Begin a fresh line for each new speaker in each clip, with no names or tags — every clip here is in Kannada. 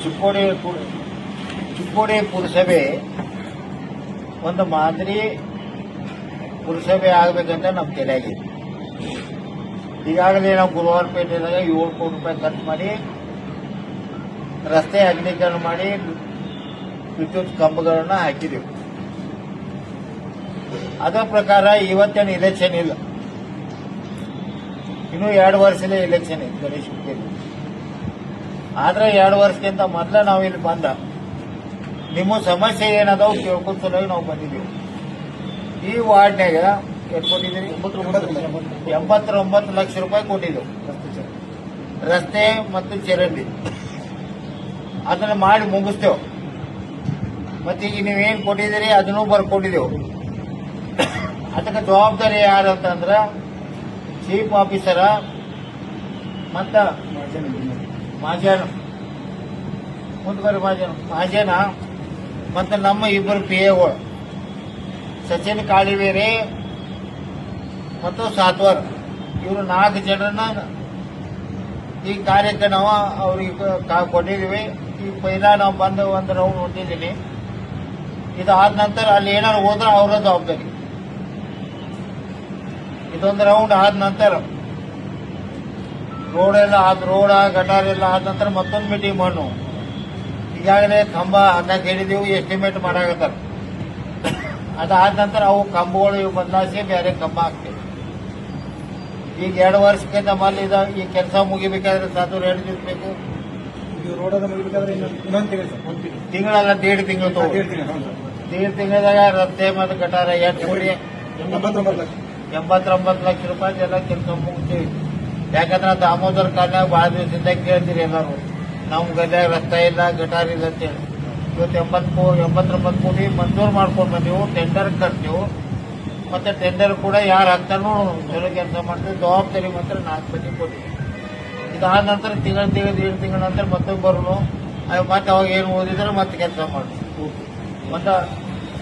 ಚಿಕ್ಕೋಡಿ ಪುರಸಭೆ ಒಂದು ಮಾದರಿ ಪುರಸಭೆ ಆಗಬೇಕಂತ ನಮ್ಮ ತಲೆಯಾಗಿದೆ. ಈಗಾಗಲೇ ನಾವು ಗುರುವಾರಪೇಟೆದಾಗ 7 ಕೋಟಿ ರೂಪಾಯಿ ಖರ್ಚು ಮಾಡಿ ರಸ್ತೆ ಅಗಲೀಕರಣ ಮಾಡಿ ವಿದ್ಯುತ್ ಕಂಬಗಳನ್ನ ಹಾಕಿದೆವು. ಅದರ ಪ್ರಕಾರ ಇವತ್ತೇನು ಇಲೆಕ್ಷನ್ ಇಲ್ಲ, ಇನ್ನೂ 2 ವರ್ಷದ ಇಲೆಕ್ಷನ್ ಇದೆ ಗಣೇಶ್ ಹುಟ್ಟೇರಿ. ಆದ್ರೆ 2 ವರ್ಷಕ್ಕಿಂತ ಮೊದಲ ನಾವು ಇಲ್ಲಿ ಬಂದ ನಿಮ್ಮ ಸಮಸ್ಯೆ ಏನದಾವ್ ಕೇಳ್ಕೊಂಡ್ ಸಲುವಾಗಿ ನಾವು ಬಂದಿದ್ದೀವಿ. ಈ ವಾರ್ಡ್ನಾಗ ಎಷ್ಟು ಕೊಟ್ಟಿದ್ದೀರಿ? 89 ಲಕ್ಷ ರೂಪಾಯಿ ಕೊಟ್ಟಿದ್ದೆವು ರಸ್ತೆ ಮತ್ತು ಚರಂಡಿ. ಅದನ್ನ ಮಾಡಿ ಮುಗಿಸ್ತೇವೆ. ಮತ್ತೀಗ ನೀವೇನ್ ಕೊಟ್ಟಿದ್ದೀರಿ ಅದನ್ನೂ ಬರ್ಕೊಂಡಿದ್ದೆವು. ಅದಕ್ಕೆ ಜವಾಬ್ದಾರಿ ಯಾರಂತಂದ್ರ ಚೀಫ್ ಆಫೀಸರ ಮತ್ತ ಮಹಾಜನ ಮುಂದುವರಿ ಮಹಾಜನ ಮತ್ತು ನಮ್ಮ ಇಬ್ಬರು PAಗಳು ಸಚಿನ್ ಕಾಳಿವೇರಿ ಮತ್ತು ಸಾತ್ವರ್, ಇವರು 4 ಜನರನ್ನ ಈ ಕಾರ್ಯಕ್ಕೆ ನಾವು ಅವ್ರಿಗೆ ಕೊಟ್ಟಿದ್ದೀವಿ. ಈ ಪೈಲಾ ನಾವು ಬಂದು ಒಂದು ರೌಂಡ್ ಹೊಂದಿದ್ದೀನಿ. ಇದಾದ ನಂತರ ಅಲ್ಲಿ ಏನಾದ್ರು ಹೋದ್ರೆ ಅವರ ಜವಾಬ್ದಾರಿ. ಇದೊಂದು ರೌಂಡ್ ಆದ ನಂತರ ರೋಡ್ ಗಟಾರ ಎಲ್ಲ ಆದ ನಂತರ ಮತ್ತೊಂದು ಮೀಟಿಂಗ್ ಮಾಡು. ಈಗಾಗಲೇ ಕಂಬ ಹಾಕಕ್ಕೆ ಹೇಳಿದೀವಿ, ಎಸ್ಟಿಮೇಟ್ ಮಾಡಾಕತ್ತಾರ. ಅದಾದ ನಂತರ ಅವು ಕಂಬಗಳು ಇವು ಬದಲಾಯಿಸಿ ಬೇರೆ ಕಂಬ ಹಾಕ್ತೇವೆ. ಈಗ 2 ವರ್ಷಕ್ಕಿಂತ ಮೊದಲು ಈ ಕೆಲಸ ಮುಗಿಬೇಕಾದ್ರೆ ಸಾಧು 2 ದಿವಸ ಬೇಕು.
ರೋಡ್ ಮುಗಿಬೇಕಾದ್ರೆ ಇನ್ನೊಂದು
ತಿಂಗಳಲ್ಲ 1.5 ತಿಂಗಳು ತಗೋ. 1.5 ತಿಂಗಳದಾಗ ರಸ್ತೆ ಮತ್ತು ಗಟಾರ 89 ಲಕ್ಷ ರೂಪಾಯಿ ಎಲ್ಲ ಕೆಲಸ ಮುಗಿಸ್ತೀವಿ. ಯಾಕಂದ್ರೆ ದಾಮೋದರ ಕಾಲನಾಗ ಬಹಳ ದಿವಸದಿಂದ ಕೇಳ್ತೀರಿ ಎಲ್ಲರೂ, ನಮ್ ಗಲ್ಯಾಗ ರಸ್ತೆ ಇಲ್ಲ ಗಟಾರ ಇಲ್ಲ ಅಂತೇಳಿ. ಇವತ್ತು 89 ಕೋಟಿ ಮಂಜೂರು ಮಾಡ್ಕೊಂಡು ಬಂದೆವು. ಟೆಂಡರ್ ಕಟ್ತೀವಿ. ಮತ್ತೆ ಟೆಂಡರ್ ಕೂಡ ಯಾರು ಹಾಕ್ತಾನೋ ಚಲೋ ಕೆಲಸ ಮಾಡ್ತೀವಿ. ಜವಾಬ್ದಾರಿ ಮಾತ್ರ 4 ಮಂದಿ ಕೊಟ್ಟಿವಿ. ಇದಾದ ನಂತರ 1.5 ತಿಂಗಳ ನಂತರ ಮತ್ತೊಂದು ಬರೋನು ಮತ್ತೆ ಅವಾಗ ಏನು ಓದಿದ್ರೆ ಮತ್ತೆ ಕೆಲಸ ಮಾಡ್ತೀವಿ. ಮತ್ತೆ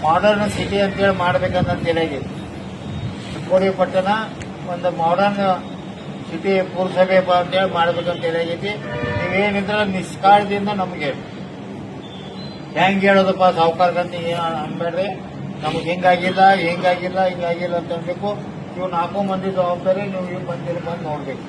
ಮಾಡರ್ನ್ ಸಿಟಿ ಅಂತೇಳಿ ಮಾಡ್ಬೇಕಂತ ತಿಳಿಯಾಗಿದೆ. ಚಿಕ್ಕೋಡಿ ಪಟ್ಟಣ ಒಂದು ಮಾಡರ್ನ್ ಸಿಟಿ ಪುರಸಭೆ ಅಂತೇಳಿ ಮಾಡ್ಬೇಕಂತ ಹೇಳಿಗೈತಿ. ನೀವೇನಿದ್ರೆ ನಿಷ್ಕಾಳದಿಂದ ನಮ್ಗೆ ಹೆಂಗ್ ಹೇಳೋದಪ್ಪ ಸಾವುಕಾರಗಂತ ಏನು ಅನ್ಬೇಡ್ರಿ. ನಮ್ಗೆ ಹಿಂಗಾಗಿಲ್ಲ ಅಂತ ಅನ್ಬೇಕು. ಇವು 4 ಮಂದಿ ಜವಾಬ್ದಾರಿ. ನೀವು ಬಂದು ನೋಡ್ಬೇಕು.